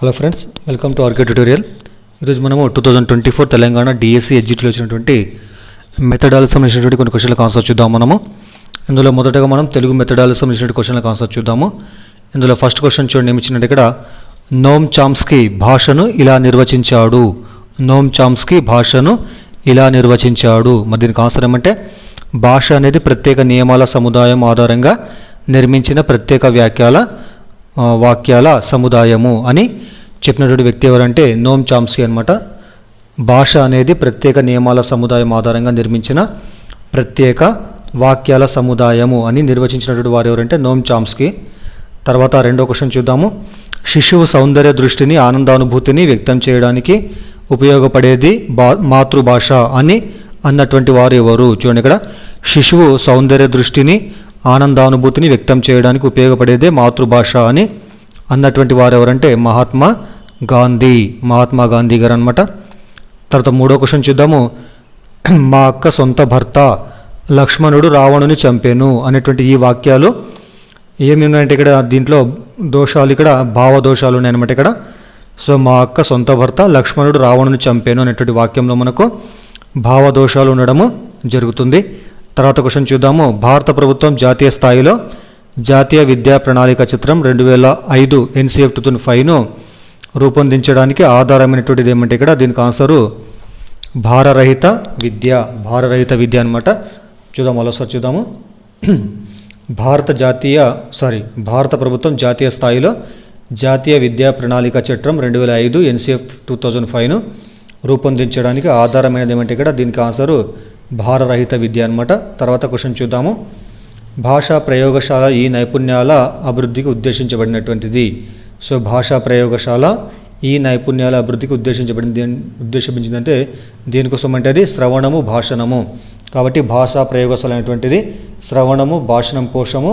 Hello friends, welcome to RK tutorial. ఈరోజు మనము 2024 Telangana DSC ఎడ్జిట్లో వచ్చినటువంటి మెథడాలకు సంబంధించినటువంటి కొన్ని క్వశ్చన్లకు ఆన్సర్ చూద్దాం. మనము ఇందులో మొదటగా మనం తెలుగు మెథడాలకు సంబంధించిన క్వశ్చన్లకు ఆన్సర్ చూద్దాము. ఇందులో ఫస్ట్ క్వశ్చన్ చూడండి, ఏమిచ్చినట్టు ఇక్కడ నోమ్ చామ్స్కీ భాషను ఇలా నిర్వచించాడు. నోమ్ చామ్స్కీ భాషను ఇలా నిర్వచించాడు. మరి దీనికి ఆన్సర్ ఏమంటే భాష అనేది ప్రత్యేక నియమాల సముదాయం ఆధారంగా నిర్మించిన ప్రత్యేక వాక్యాల సముదాయము అని చెప్పినటువంటి వ్యక్తి ఎవరంటే నోమ్ చామ్స్కీ అనమాట. భాష అనేది ప్రత్యేక నియమాల సముదాయం ఆధారంగా నిర్మించిన ప్రత్యేక వాక్యాల సముదాయము అని నిర్వచించినటువంటి వారు ఎవరంటే నోమ్ చామ్స్కీ. తర్వాత రెండో క్వశ్చన్ చూద్దాము. శిశువు సౌందర్య దృష్టిని ఆనందానుభూతిని వ్యక్తం చేయడానికి ఉపయోగపడేది మాతృభాష అని అన్నటువంటి వారు ఎవరు? చూడండి, ఇక్కడ శిశువు సౌందర్య దృష్టిని ఆనందానుభూతిని వ్యక్తం చేయడానికి ఉపయోగపడేదే మాతృభాష అని అన్నటువంటి వారు ఎవరంటే మహాత్మా గాంధీ గారు అనమాట. తర్వాత మూడో క్వశ్చన్ చూద్దాము. మా అక్క సొంత భర్త లక్ష్మణుడు రావణుని చంపెను అనేటువంటి ఈ వాక్యాలు ఏమి ఉన్నాయంటే ఇక్కడ దీంట్లో దోషాలు, ఇక్కడ భావదోషాలు ఉన్నాయన్నమాట ఇక్కడ. సో మా అక్క సొంత భర్త లక్ష్మణుడు రావణుని చంపెను అనేటువంటి వాక్యంలో మనకు భావదోషాలు ఉండడము జరుగుతుంది. తర్వాత క్వశ్చన్ చూద్దాము. భారత ప్రభుత్వం జాతీయ స్థాయిలో జాతీయ విద్యా ప్రణాళిక చిత్రం 2005 NCF 2005ను రూపొందించడానికి ఆధారమైనటువంటిది ఏమంటే ఇక్కడ దీనికి ఆన్సరు భారరహిత విద్య అనమాట. చూద్దాం, మరోసారి చూద్దాము. భారత ప్రభుత్వం జాతీయ స్థాయిలో జాతీయ విద్యా ప్రణాళిక చట్టం 2005 NCF 2005ను రూపొందించడానికి ఆధారమైనది ఏమంటే ఇక్కడ దీనికి ఆన్సరు భారరహిత విద్య అనమాట. తర్వాత క్వశ్చన్ చూద్దాము. భాషా ప్రయోగశాల ఈ నైపుణ్యాల అభివృద్ధికి ఉద్దేశించబడినటువంటిది. సో భాషా ప్రయోగశాల ఈ నైపుణ్యాల అభివృద్ధికి ఉద్దేశించిందంటే దీనికోసం అంటే అది శ్రవణము భాషణము. కాబట్టి భాషా ప్రయోగశాల అనేటువంటిది శ్రవణము భాషణం కోసము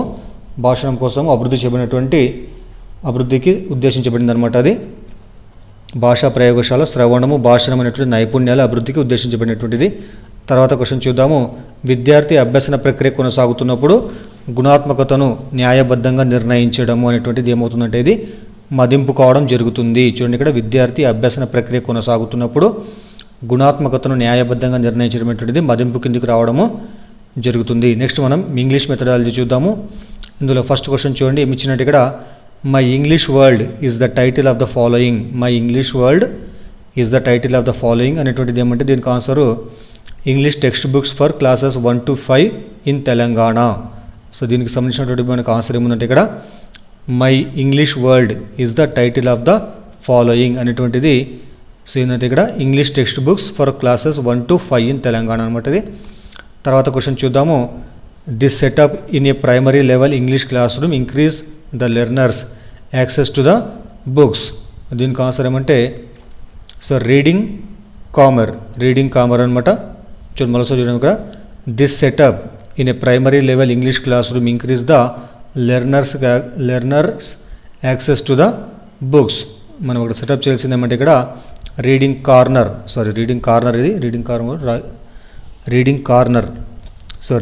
అభివృద్ధికి ఉద్దేశించబడింది అనమాట. అది భాషా ప్రయోగశాల శ్రవణము భాషణం అనేటువంటి నైపుణ్యాల అభివృద్ధికి ఉద్దేశించబడినటువంటిది. తర్వాత క్వశ్చన్ చూద్దాము. విద్యార్థి అభ్యసన ప్రక్రియ కొనసాగుతున్నప్పుడు గుణాత్మకతను న్యాయబద్ధంగా నిర్ణయించడము అనేటువంటిది ఏమవుతుందంటే ఇది మదింపు కావడం జరుగుతుంది. చూడండి, ఇక్కడ విద్యార్థి అభ్యసన ప్రక్రియ కొనసాగుతున్నప్పుడు గుణాత్మకతను న్యాయబద్ధంగా నిర్ణయించడం అనేటువంటిది మదింపు కిందికి రావడము జరుగుతుంది. నెక్స్ట్ మనం ఇంగ్లీష్ మెథడాలజీ చూద్దాము. ఇందులో ఫస్ట్ క్వశ్చన్ చూడండి, ఏమి ఇచ్చినట్టు ఇక్కడ my English world is the title of the following. My English world is the title of the following అనేటువంటిది ఏమంటే దీనికి answer English text books for classes 1 to 5 in Telangana. So దీనికి సంబంధించినటువంటి మనకు ఆన్సర్ ఏముందంటే ఇక్కడ my English world is the title of the following అనేటువంటిది. So ఏంటంటే ఇక్కడ English text books for classes 1 to 5 in Telangana అనమాట ఇది. తర్వాత క్వశ్చన్ చూద్దాము. This setup in a primary level English class room increase the learners access to the books. దీనికి answer ఏమంటే so reading comer అనమాట. చూడండి ఇక్కడ this setup in a primary level English class room increase the learners access to the books. మనం ఇక్కడ setup చేయాల్సింది ఏమంటే ఇక్కడ reading corner. So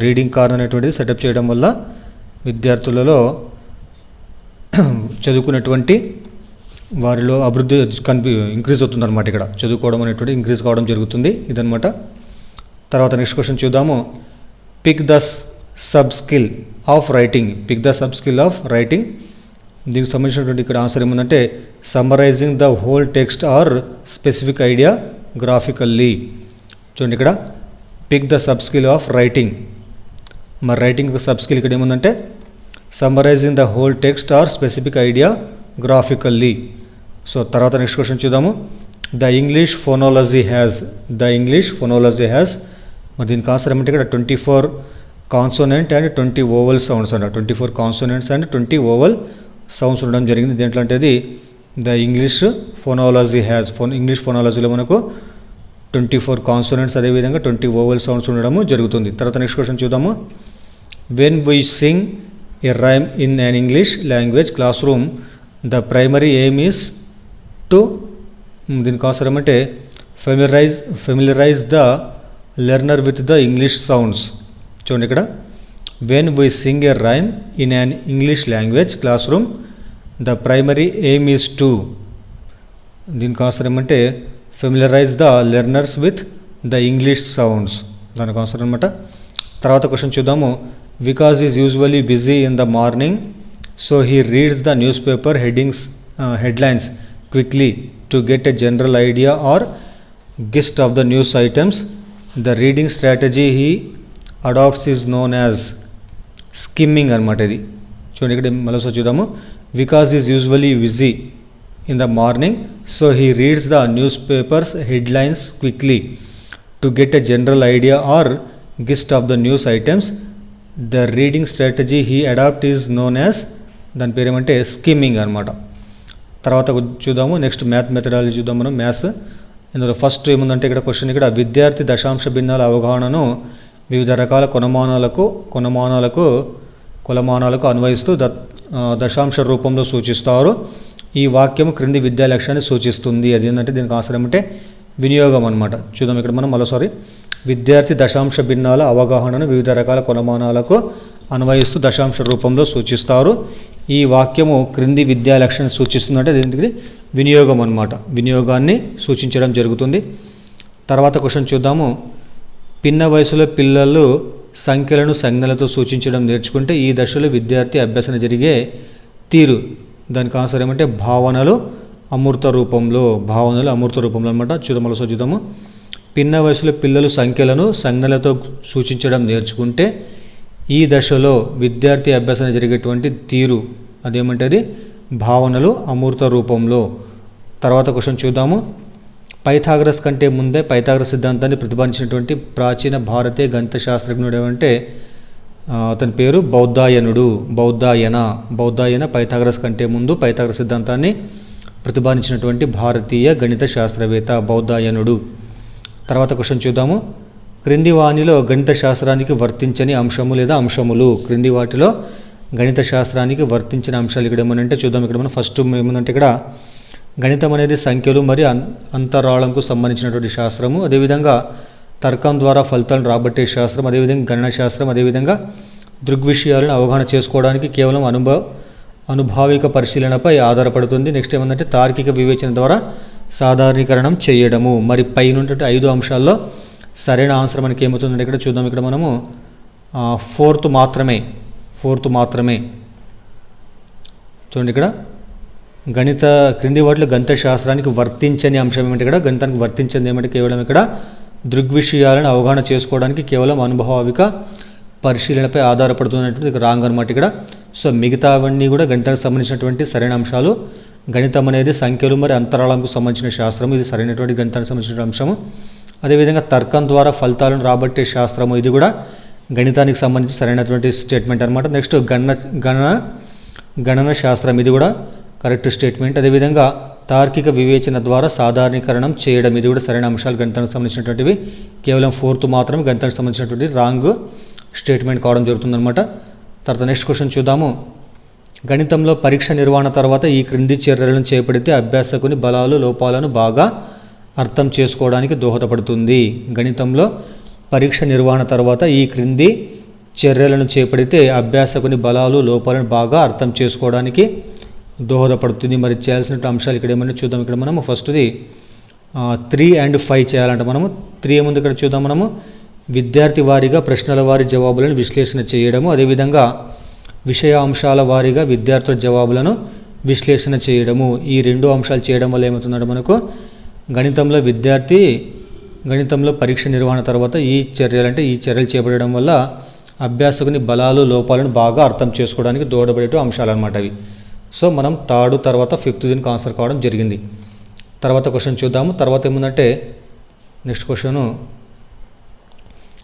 reading corner అనేటువంటిది సెటప్ చేయడం వల్ల విద్యార్థులలో చదువుకునేటువంటి వారిలో అభివృద్ధి ఇంక్రీజ్ అవుతుంది అనమాట. ఇక్కడ చదువుకోవడం అనేటువంటి ఇంక్రీజ్ కావడం జరుగుతుంది ఇదనమాట. తర్వాత నెక్స్ట్ క్వశ్చన్ చూద్దాము. Pick the sub skill of writing. దీనికి సంబంధించినటువంటి ఇక్కడ ఆన్సర్ ఏముందంటే summarising the whole text or specific idea graphically. చూడండి, ఇక్కడ pick the sub skill of writing. మరి రైటింగ్ సబ్ స్కిల్ ఇక్కడ ఏముందంటే summarising the whole text or specific idea graphically. So తర్వాత నెక్స్ట్ క్వశ్చన్ చూద్దాము. ద ఇంగ్లీష్ ఫోనాలజీ హ్యాస్ మరి దీనికి answer ఏమంటే ఇక్కడ 24 కాన్సోనెంట్ అండ్ 20 ఓవల్ సౌండ్స్ అంట. 24 కాన్సోనెంట్స్ అండ్ 20 ఓవల్ సౌండ్స్ ఉండడం జరిగింది. దేంట్లో అంటే అది ద ఇంగ్లీష్ ఫోనాలజీలో మనకు 24 కాన్సోనెంట్స్ అదేవిధంగా 20 ఓవల్ సౌండ్స్ ఉండడము జరుగుతుంది. తర్వాత నెక్స్ట్ క్వశ్చన్ చూద్దాము. When we Singh A rhyme in an English language class room the primary aim is to దీనికి ఆన్సర్ ఏమంటే familiarise the learner with the English sounds. చూడండి, ఇక్కడ when we Singh A rhyme in an English language class room the primary aim is to దీనికి answer ఏమంటే familiarise the learners with the English sounds, దానికి answer అనమాట. తర్వాత question చూద్దాము. Vikas is usually busy in the morning, so he reads the newspaper headlines quickly to get a general idea or gist of the news items. The reading strategy he adopts is known as skimming అనమాట. ఇది చూడండి, ఇక్కడ మళ్ళీ చూద్దాము. Vikas is usually busy in the morning, so he reads the newspapers headlines quickly to get a general idea or gist of the news items. The reading strategy he adopt is known as, దాని పేరు ఏమంటే skimming అనమాట. తర్వాత చూద్దాము next math methodology చూద్దాం మనం. Maths ఇందులో first ఏముందంటే ఇక్కడ క్వశ్చన్, ఇక్కడ విద్యార్థి దశాంశ భిన్నాల అవగాహనను వివిధ రకాల కొలమానాలకు అన్వయిస్తూ దశాంశ రూపంలో సూచిస్తారు. ఈ వాక్యము క్రింది విద్యా లక్ష్యాన్ని సూచిస్తుంది. అది ఏంటంటే దీనికి ఆన్సర్ ఏమంటే వినియోగం అనమాట. చూద్దాం ఇక్కడ మనం మరోసారి. విద్యార్థి దశాంశ భిన్నాల అవగాహనను వివిధ రకాల కొలమానాలకు అన్వయిస్తూ దశాంశ రూపంలో సూచిస్తారు. ఈ వాక్యము క్రింది విద్యా లక్ష్యాన్ని సూచిస్తుందంటే దీనికి వినియోగం అనమాట. వినియోగాన్ని సూచించడం జరుగుతుంది. తర్వాత క్వశ్చన్ చూద్దాము. పిన్న వయసులో పిల్లలు సంఖ్యలను సంజ్ఞలతో సూచించడం నేర్చుకుంటే ఈ దశలో విద్యార్థి అభ్యసన జరిగే తీరు, దానికి ఆన్సర్ ఏమంటే భావనలు అమూర్త రూపంలో అనమాట. చూద్దాము. పిన్న వయసులో పిల్లలు సంఖ్యలను సంజ్ఞలతో సూచించడం నేర్చుకుంటే ఈ దశలో విద్యార్థి అభ్యసన జరిగేటువంటి తీరు అదేమంటే అది భావనలు అమూర్త రూపంలో. తర్వాత క్వశ్చన్ చూద్దాము. పైథాగరస్ కంటే ముందే పైథాగరస్ సిద్ధాంతాన్ని ప్రతిపాదించినటువంటి ప్రాచీన భారతీయ గణిత శాస్త్రజ్ఞుడు ఏమంటే అతని పేరు బౌద్ధాయన పైథాగరస్ కంటే ముందు పైథాగరస్ సిద్ధాంతాన్ని ప్రతిపాదించినటువంటి భారతీయ గణిత శాస్త్రవేత్త బౌద్ధాయనుడు. తర్వాత క్వశ్చన్ చూద్దాము. క్రింది వానిలో గణిత శాస్త్రానికి వర్తించని అంశము లేదా అంశములు. క్రింది వాటిలో గణిత శాస్త్రానికి వర్తించిన అంశాలు ఇక్కడ ఏమనంటే చూద్దాం. ఇక్కడ మనం ఫస్ట్ ఏముందంటే ఇక్కడ గణితం అనేది సంఖ్యలు మరియు అంతరాళంకు సంబంధించినటువంటి శాస్త్రము. అదేవిధంగా తర్కం ద్వారా ఫలితాలను రాబట్టే శాస్త్రం, అదేవిధంగా గణన శాస్త్రం, అదేవిధంగా దృగ్విషయాలను అవగాహన చేసుకోవడానికి కేవలం అనుభావిక పరిశీలనపై ఆధారపడుతుంది. నెక్స్ట్ ఏమంటే తార్కిక వివేచన ద్వారా సాధారణీకరణం చేయడము. మరి పైన 5 అంశాల్లో సరైన ఆన్సర్ మనకి ఏమవుతుందంటే ఇక్కడ చూద్దాం. ఇక్కడ మనము ఫోర్త్ మాత్రమే చూడండి. ఇక్కడ క్రింది వాటిలో గణిత శాస్త్రానికి వర్తించని అంశం ఏమంటే ఇక్కడ గణితానికి వర్తించింది ఏమంటే కేవలం ఇక్కడ దృగ్విషయాలను అవగాహన చేసుకోవడానికి కేవలం అనుభావిక పరిశీలనపై ఆధారపడుతున్నటువంటి ఇక్కడ రాంగ్ అనమాట ఇక్కడ. సో మిగతావన్నీ కూడా గణితానికి సంబంధించినటువంటి సరైన అంశాలు. గణితం అనేది సంఖ్యలు మరియు అంతరాళంకు సంబంధించిన శాస్త్రము, ఇది సరైనటువంటి గణితానికి సంబంధించిన అంశము. అదేవిధంగా తర్కం ద్వారా ఫలితాలను రాబట్టే శాస్త్రము, ఇది కూడా గణితానికి సంబంధించి సరైనటువంటి స్టేట్మెంట్ అనమాట. నెక్స్ట్ గణన శాస్త్రం, ఇది కూడా కరెక్ట్ స్టేట్మెంట్. అదేవిధంగా తార్కిక వివేచన ద్వారా సాధారణీకరణం చేయడం, ఇది కూడా సరైన అంశాలు గణితానికి సంబంధించినటువంటివి. కేవలం ఫోర్త్ మాత్రమే గణితానికి సంబంధించినటువంటి రాంగ్ స్టేట్మెంట్ కావడం జరుగుతుందన్నమాట. తర్వాత నెక్స్ట్ క్వశ్చన్ చూద్దాము. గణితంలో పరీక్ష నిర్వహణ తర్వాత ఈ క్రింది చర్యలను చేపడితే అభ్యాసకుని బలాలు లోపాలను బాగా అర్థం చేసుకోవడానికి దోహదపడుతుంది. గణితంలో పరీక్ష నిర్వహణ తర్వాత ఈ క్రింది చర్యలను చేపడితే అభ్యాసకుని బలాలు లోపాలను బాగా అర్థం చేసుకోవడానికి దోహదపడుతుంది. మరి చేయాల్సిన అంశాలు ఇక్కడ ఏమన్నా చూద్దాం. ఇక్కడ మనము ఫస్ట్ది 3 and 5 చేయాలంటే మనము 3 ఏముంది ఇక్కడ చూద్దాం. మనము విద్యార్థి వారీగా ప్రశ్నల వారి జవాబులను విశ్లేషణ చేయడము, అదేవిధంగా విషయాంశాల వారీగా విద్యార్థుల జవాబులను విశ్లేషణ చేయడము. ఈ 2 అంశాలు చేయడం వల్ల ఏమవుతుందంటే మనకు గణితంలో పరీక్ష నిర్వహణ తర్వాత ఈ చర్యలు చేపట్టడం వల్ల అభ్యాసకుని బలాలు లోపాలను బాగా అర్థం చేసుకోవడానికి దోహదపడే అంశాలు అన్నమాట అవి. సో మనం 3rd తర్వాత 5th దీనికి ఆన్సర్ కావడం జరిగింది. తర్వాత క్వశ్చన్ చూద్దాము. తర్వాత ఏముందంటే నెక్స్ట్ క్వశ్చను,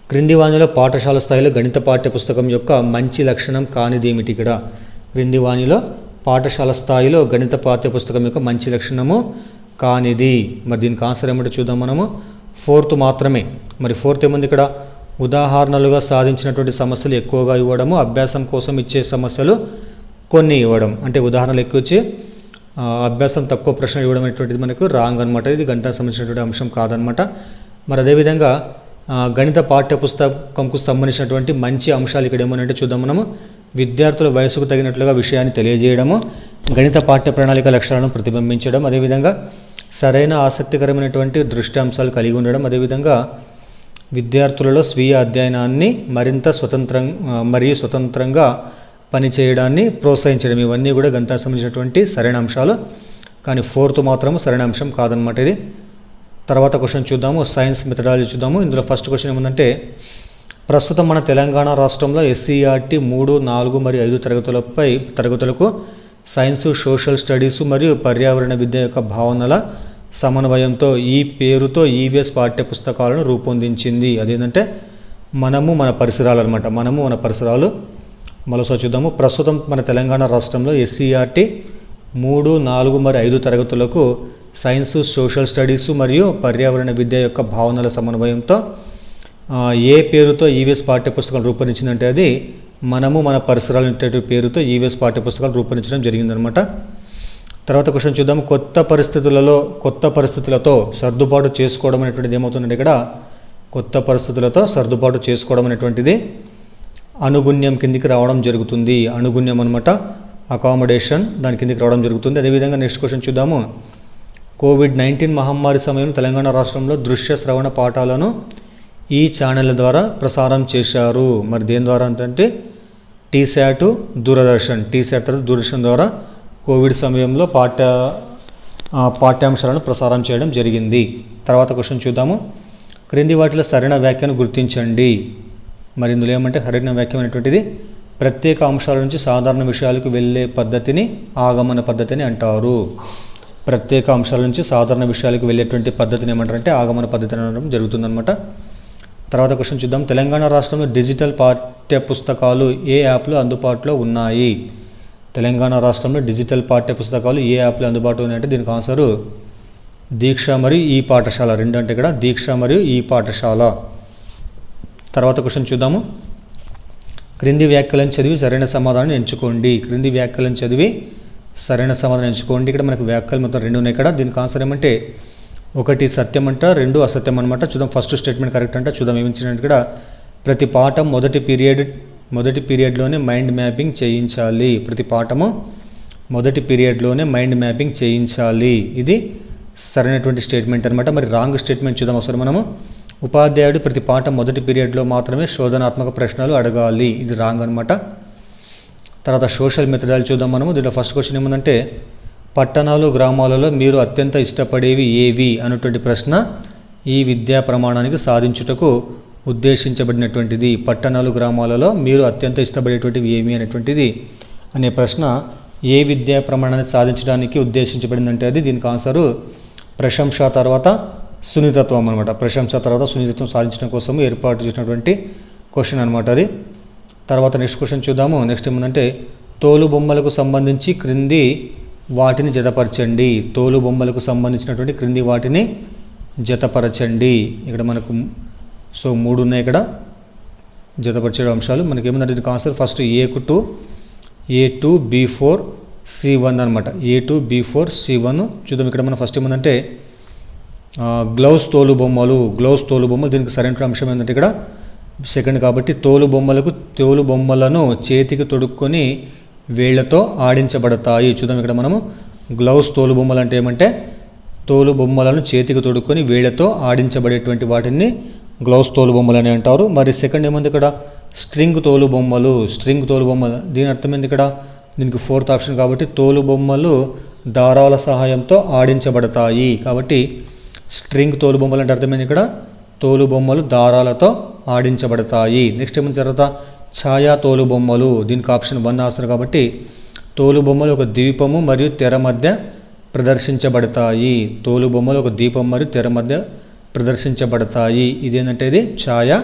క్రింది వాణిలో పాఠశాల స్థాయిలో గణిత పాఠ్యపుస్తకం యొక్క మంచి లక్షణం కానిది ఏమిటి? ఇక్కడ క్రింది వాణిలో పాఠశాల స్థాయిలో గణిత పాఠ్యపుస్తకం యొక్క మంచి లక్షణము కానిది. మరి దీనికి ఆన్సర్ ఏమిటో చూద్దాం. మనము 4th మాత్రమే. మరి 4th ఏముంది ఇక్కడ? ఉదాహరణలుగా సాధించినటువంటి సమస్యలు ఎక్కువగా ఇవ్వడము, అభ్యాసం కోసం ఇచ్చే సమస్యలు కొన్ని ఇవ్వడం. అంటే ఉదాహరణలు ఎక్కువ ఇచ్చి అభ్యాసం తక్కువ ప్రశ్నలు ఇవ్వడం అనేటువంటిది మనకు రాంగ్ అనమాట. ఇది గణితానికి సంబంధించినటువంటి అంశం కాదనమాట. మరి అదేవిధంగా గణిత పాఠ్యపుస్తకంకు సంబంధించినటువంటి మంచి అంశాలు ఇక్కడ ఏమనంటే చూద్దాం. మనము విద్యార్థుల వయసుకు తగినట్లుగా విషయాన్ని తెలియజేయడము, గణిత పాఠ్య ప్రణాళిక లక్ష్యాలను ప్రతిబింబించడం, అదేవిధంగా సరైన ఆసక్తికరమైనటువంటి దృష్టాంశాలు కలిగి ఉండడం, అదేవిధంగా విద్యార్థులలో స్వీయ అధ్యయనాన్ని మరియు స్వతంత్రంగా పనిచేయడాన్ని ప్రోత్సహించడం, ఇవన్నీ కూడా గణితానికి సంబంధించినటువంటి సరైన అంశాలు. కానీ 4th మాత్రము సరైన అంశం కాదనమాట ఇది. తర్వాత క్వశ్చన్ చూద్దాము, సైన్స్ మెథడాలజీ చూద్దాము. ఇందులో ఫస్ట్ క్వశ్చన్ ఏముందంటే, ప్రస్తుతం మన తెలంగాణ రాష్ట్రంలో SCERT 3, 4 మరియు 5 తరగతులకు సైన్స్, సోషల్ స్టడీస్ మరియు పర్యావరణ విద్య యొక్క భావనల సమన్వయంతో ఈ పేరుతో EVS పాఠ్యపుస్తకాలను రూపొందించింది. అదేంటంటే మనము మన పరిసరాలు అనమాట. మనము మన పరిసరాలు. మరోసారి చూద్దాము, ప్రస్తుతం మన తెలంగాణ రాష్ట్రంలో SCERT 3, 4 మరియు 5 తరగతులకు సైన్స్, సోషల్ స్టడీస్ మరియు పర్యావరణ విద్య యొక్క భావనల సమన్వయంతో ఏ పేరుతో EVS పాఠ్యపుస్తకాలు రూపొందించిందంటే అది మనము మన పరిసరాలు అనేటువంటి పేరుతో EVS పాఠ్యపుస్తకాలు రూపొందించడం జరిగిందనమాట. తర్వాత క్వశ్చన్ చూద్దాము, కొత్త పరిస్థితులతో సర్దుబాటు చేసుకోవడం అనేటువంటిది ఏమవుతుందంటే ఇక్కడ కొత్త పరిస్థితులతో సర్దుబాటు చేసుకోవడం అనేటువంటిది అనుగుణ్యం కిందికి రావడం జరుగుతుంది. అనుగుణ్యం అనమాట, అకామిడేషన్, దాని కిందికి రావడం జరుగుతుంది. అదేవిధంగా నెక్స్ట్ క్వశ్చన్ చూద్దాము, COVID-19 మహమ్మారి సమయంలో తెలంగాణ రాష్ట్రంలో దృశ్య శ్రవణ పాఠాలను ఈ ఛానళ్ళ ద్వారా ప్రసారం చేశారు. మరి దేని ద్వారా అంటే TSAT, దూరదర్శన్. TSAT తర్వాత దూరదర్శన్ ద్వారా కోవిడ్ సమయంలో పాఠ్యాంశాలను ప్రసారం చేయడం జరిగింది. తర్వాత క్వశ్చన్ చూద్దాము, క్రింది వాటిలో సరైన వ్యాఖ్యను గుర్తించండి. మరి ఇందులో ఏమంటే సరైన వ్యాఖ్య అనేటువంటిది ప్రత్యేక అంశాల నుంచి సాధారణ విషయాలకు వెళ్ళే పద్ధతిని ఆగమన పద్ధతిని అంటారు. ప్రత్యేక అంశాల నుంచి సాధారణ విషయాలకు వెళ్ళేటువంటి పద్ధతిని ఏమంటారంటే ఆగమన పద్ధతిని అనడం జరుగుతుందన్నమాట. తర్వాత క్వశ్చన్ చూద్దాం, తెలంగాణ రాష్ట్రంలో డిజిటల్ పాఠ్యపుస్తకాలు ఏ యాప్లో అందుబాటులో ఉన్నాయి? తెలంగాణ రాష్ట్రంలో డిజిటల్ పాఠ్యపుస్తకాలు ఏ యాప్లో అందుబాటులో ఉన్నాయంటే దీనికి ఆన్సరు దీక్ష మరియు ఈ పాఠశాల. రెండు అంటే ఇక్కడ దీక్ష మరియు ఈ పాఠశాల. తర్వాత క్వశ్చన్ చూద్దాము, క్రింది వ్యాఖ్యలను చదివి సరైన సమాధానం ఎంచుకోండి. క్రింది వ్యాఖ్యలను చదివి సరైన సమాధానం ఎంచుకోండి. ఇక్కడ మనకు వ్యాఖ్యలు మొత్తం 2 ఉన్నాయి. ఇక్కడ దీనికి ఆన్సర్ ఏమంటే 1 సత్యం అంట, 2 అసత్యం అనమాట. చూద్దాం, ఫస్ట్ స్టేట్మెంట్ కరెక్ట్ అంటే చూద్దాం ఏమించినట్టు. ఇక్కడ ప్రతి పాఠం మొదటి పీరియడ్లోనే మైండ్ మ్యాపింగ్ చేయించాలి. ప్రతి పాఠము మొదటి పీరియడ్లోనే మైండ్ మ్యాపింగ్ చేయించాలి. ఇది సరైనటువంటి స్టేట్మెంట్ అనమాట. మరి రాంగ్ స్టేట్మెంట్ చూద్దాం ఒకసారి మనము. ఉపాధ్యాయుడు ప్రతి పాఠం మొదటి పీరియడ్లో మాత్రమే శోధనాత్మక ప్రశ్నలు అడగాలి. ఇది రాంగ్ అనమాట. తర్వాత సోషల్ మెథడాలజీ చూద్దాం మనము. దీంట్లో ఫస్ట్ క్వశ్చన్ ఏముందంటే, పట్టణాలు, గ్రామాలలో మీరు అత్యంత ఇష్టపడేవి ఏవి అనేటువంటి ప్రశ్న ఈ విద్యా ప్రమాణానికి సాధించుటకు ఉద్దేశించబడినటువంటిది. పట్టణాలు, గ్రామాలలో మీరు అత్యంత ఇష్టపడేటువంటివి ఏమి అనేటువంటిది అనే ప్రశ్న ఏ విద్యా ప్రమాణాన్ని సాధించడానికి ఉద్దేశించబడిందంటే అది దీనికి ఆన్సరు ప్రశంస తర్వాత సున్నితత్వం అనమాట. ప్రశంస తర్వాత సున్నితత్వం సాధించడం కోసం ఏర్పాటు చేసినటువంటి క్వశ్చన్ అనమాట అది. తర్వాత నెక్స్ట్ క్వశ్చన్ చూద్దాము. నెక్స్ట్ ఏముందంటే, తోలు బొమ్మలకు సంబంధించి క్రింది వాటిని జతపరచండి. తోలు బొమ్మలకు సంబంధించినటువంటి క్రింది వాటిని జతపరచండి. ఇక్కడ మనకు 3 ఉన్నాయి. ఇక్కడ జతపరిచే అంశాలు మనకి ఏముందంటే దీనికి answer first A2, B4, C1 అనమాట. A2, B4, C1 చూద్దాం. ఇక్కడ మనం ఫస్ట్ ఏముందంటే గ్లౌస్ తోలు బొమ్మలు దీనికి సరైన అంశం ఏంటంటే ఇక్కడ సెకండ్ కాబట్టి తోలు బొమ్మలను చేతికి తొడుక్కొని వేళ్లతో ఆడించబడతాయి. చూద్దాం, ఇక్కడ మనము గ్లౌస్ తోలు బొమ్మలు అంటే ఏమంటే తోలు బొమ్మలను చేతికి తొడుక్కొని వేళ్లతో ఆడించబడేటువంటి వాటిని గ్లౌస్ తోలు బొమ్మలు అని అంటారు. మరి సెకండ్ ఏముంది ఇక్కడ స్ట్రింగ్ తోలు బొమ్మలు. దీని అర్థం ఏంది ఇక్కడ దీనికి 4th ఆప్షన్ కాబట్టి తోలు బొమ్మలు దారాల సహాయంతో ఆడించబడతాయి. కాబట్టి స్ట్రింగ్ తోలు బొమ్మలు అంటే అర్థమైంది ఇక్కడ తోలు బొమ్మలు దారాలతో ఆడించబడతాయి. నెక్స్ట్ ఏమైనా తర్వాత ఛాయా తోలు బొమ్మలు. దీనికి ఆప్షన్ 1 ఆన్సర్ కాబట్టి తోలు బొమ్మలు ఒక దీపము మరియు తెర మధ్య ప్రదర్శించబడతాయి. తోలు బొమ్మలు ఒక దీపం మరియు తెర మధ్య ప్రదర్శించబడతాయి. ఇదేంటంటే ఇది ఛాయా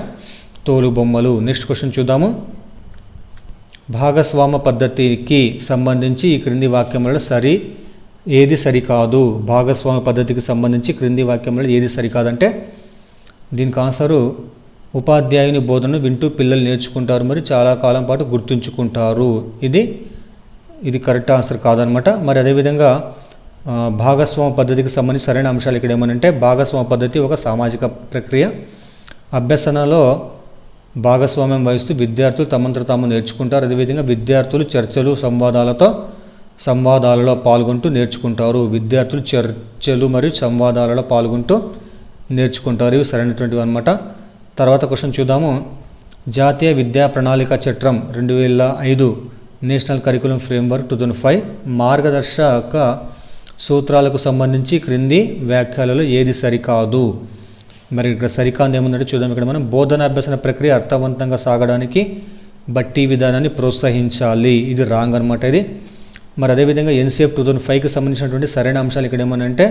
తోలు బొమ్మలు. నెక్స్ట్ క్వశ్చన్ చూద్దాము. భాగస్వామ పద్ధతికి సంబంధించి ఈ క్రింది వాక్యములలో ఏది సరికాదు? భాగస్వామ్య పద్ధతికి సంబంధించి క్రింది వాక్యంలో ఏది సరికాదంటే దీనికి ఆన్సరు ఉపాధ్యాయుని బోధనను వింటూ పిల్లలు నేర్చుకుంటారు మరియు చాలా కాలం పాటు గుర్తుంచుకుంటారు. ఇది కరెక్ట్ ఆన్సర్ కాదనమాట. మరి అదేవిధంగా భాగస్వామ్య పద్ధతికి సంబంధించి సరైన అంశాలు ఇక్కడ ఏమనంటే భాగస్వామ్య పద్ధతి ఒక సామాజిక ప్రక్రియ. అభ్యసనలో భాగస్వామ్యం వహిస్తూ విద్యార్థులు తమంతట తాము నేర్చుకుంటారు. అదేవిధంగా విద్యార్థులు చర్చలు సంవాదాలతో సంవాదాలలో పాల్గొంటూ నేర్చుకుంటారు. విద్యార్థులు చర్చలు మరియు సంవాదాలలో పాల్గొంటూ నేర్చుకుంటారు. ఇవి సరైనటువంటివి అనమాట. తర్వాత క్వశ్చన్ చూద్దాము. జాతీయ విద్యా ప్రణాళిక చట్టం 2005 నేషనల్ కరికులం ఫ్రేమ్వర్క్ 2005 మార్గదర్శక సూత్రాలకు సంబంధించి క్రింది వ్యాఖ్యలలో ఏది సరికాదు? మరి ఇక్కడ సరికాదు ఏముందంటే చూద్దాం. ఇక్కడ మనం బోధన అభ్యసన ప్రక్రియ అర్థవంతంగా సాగడానికి బట్టి విధానాన్ని ప్రోత్సహించాలి. ఇది రాంగ్ అనమాట ఇది. మరి అదేవిధంగా ఎన్సీఎఫ్ 2005కి సంబంధించినటువంటి సరైన అంశాలు ఇక్కడ ఏమనంటే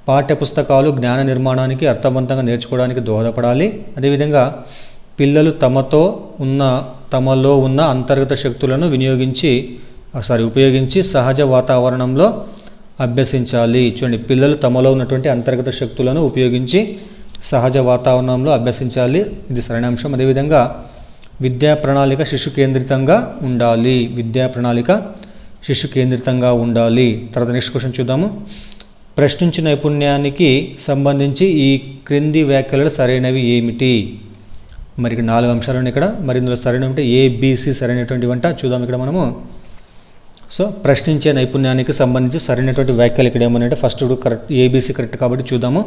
పాఠ్యపుస్తకాలు జ్ఞాన నిర్మాణానికి అర్థవంతంగా నేర్చుకోవడానికి దోహదపడాలి. అదేవిధంగా పిల్లలు తమలో ఉన్న అంతర్గత శక్తులను ఉపయోగించి సహజ వాతావరణంలో అభ్యసించాలి. చూడండి, పిల్లలు తమలో ఉన్నటువంటి అంతర్గత శక్తులను ఉపయోగించి సహజ వాతావరణంలో అభ్యసించాలి. ఇది సరైన అంశం. అదేవిధంగా విద్యా ప్రణాళిక శిశు కేంద్రితంగా ఉండాలి. విద్యా ప్రణాళిక శిశు కేంద్రితంగా ఉండాలి. తర్వాత నెక్స్ట్ క్వశ్చన్ చూద్దాము. ప్రశ్నించు నైపుణ్యానికి సంబంధించి ఈ క్రింది వ్యాఖ్యలలో సరైనవి ఏమిటి? మరి ఇక్కడ 4 అంశాలు ఉన్నాయి ఇక్కడ. మరి ఇందులో సరైనవి ఏబిసి సరైనటువంటి వంట చూద్దాం. ఇక్కడ మనము ప్రశ్నించే నైపుణ్యానికి సంబంధించి సరైనటువంటి వ్యాఖ్యలు ఇక్కడ ఏమనంటే ఫస్ట్ కరెక్ట్, ఏబిసి కరెక్ట్ కాబట్టి చూద్దాము.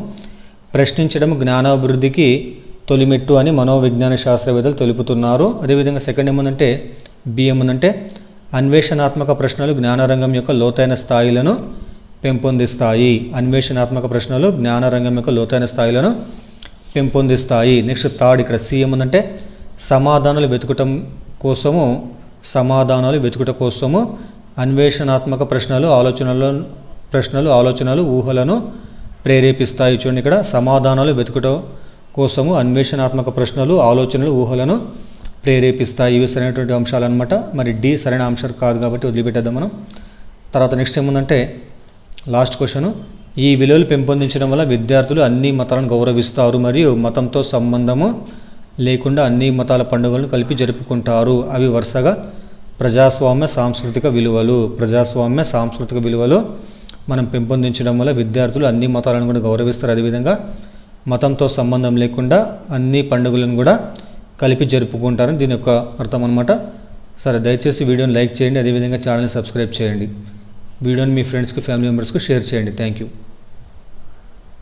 ప్రశ్నించడం జ్ఞానాభివృద్ధికి తొలిమెట్టు అని మనోవిజ్ఞాన శాస్త్రవేత్తలు తెలుపుతున్నారు. అదేవిధంగా సెకండ్ ఏముందంటే బి ఏముందంటే అన్వేషణాత్మక ప్రశ్నలు జ్ఞానరంగం యొక్క లోతైన స్థాయిలను పెంపొందిస్తాయి. అన్వేషణాత్మక ప్రశ్నలు జ్ఞానరంగం యొక్క లోతైన స్థాయిలను పెంపొందిస్తాయి. నెక్స్ట్ థర్డ్ ఇక్కడ సి ఏముందంటే సమాధానాలు వెతుకుట కోసము అన్వేషణాత్మక ప్రశ్నలు ఆలోచనలు ఊహలను ప్రేరేపిస్తాయి. చూడండి, ఇక్కడ సమాధానాలు వెతుకుట కోసము అన్వేషణాత్మక ప్రశ్నలు ఆలోచనలు ఊహలను ప్రేరేపిస్తాయి. ఇవి సరైనటువంటి అంశాలు అనమాట. మరి డి సరైన అంశం కాదు కాబట్టి వదిలిపెట్టేద్దాం మనం. తర్వాత నెక్స్ట్ ఏముందంటే లాస్ట్ క్వశ్చన్. ఈ విలువలు పెంపొందించడం వల్ల విద్యార్థులు అన్ని మతాలను గౌరవిస్తారు మరియు మతంతో సంబంధము లేకుండా అన్ని మతాల పండుగలను కలిపి జరుపుకుంటారు. అవి వరుసగా ప్రజాస్వామ్య సాంస్కృతిక విలువలు మనం పెంపొందించడం వల్ల విద్యార్థులు అన్ని మతాలను కూడా గౌరవిస్తారు. అదేవిధంగా మతంతో సంబంధం లేకుండా అన్ని పండుగలను కూడా కలిపి జరుపుకుంటారని దీని యొక్క అర్థం అనమాట. సరే, దయచేసి వీడియోని లైక్ చేయండి. అదేవిధంగా ఛానల్ని సబ్స్క్రైబ్ చేయండి. వీడియోని మీ ఫ్రెండ్స్కి, ఫ్యామిలీ మెంబర్స్కి షేర్ చేయండి. Thank you.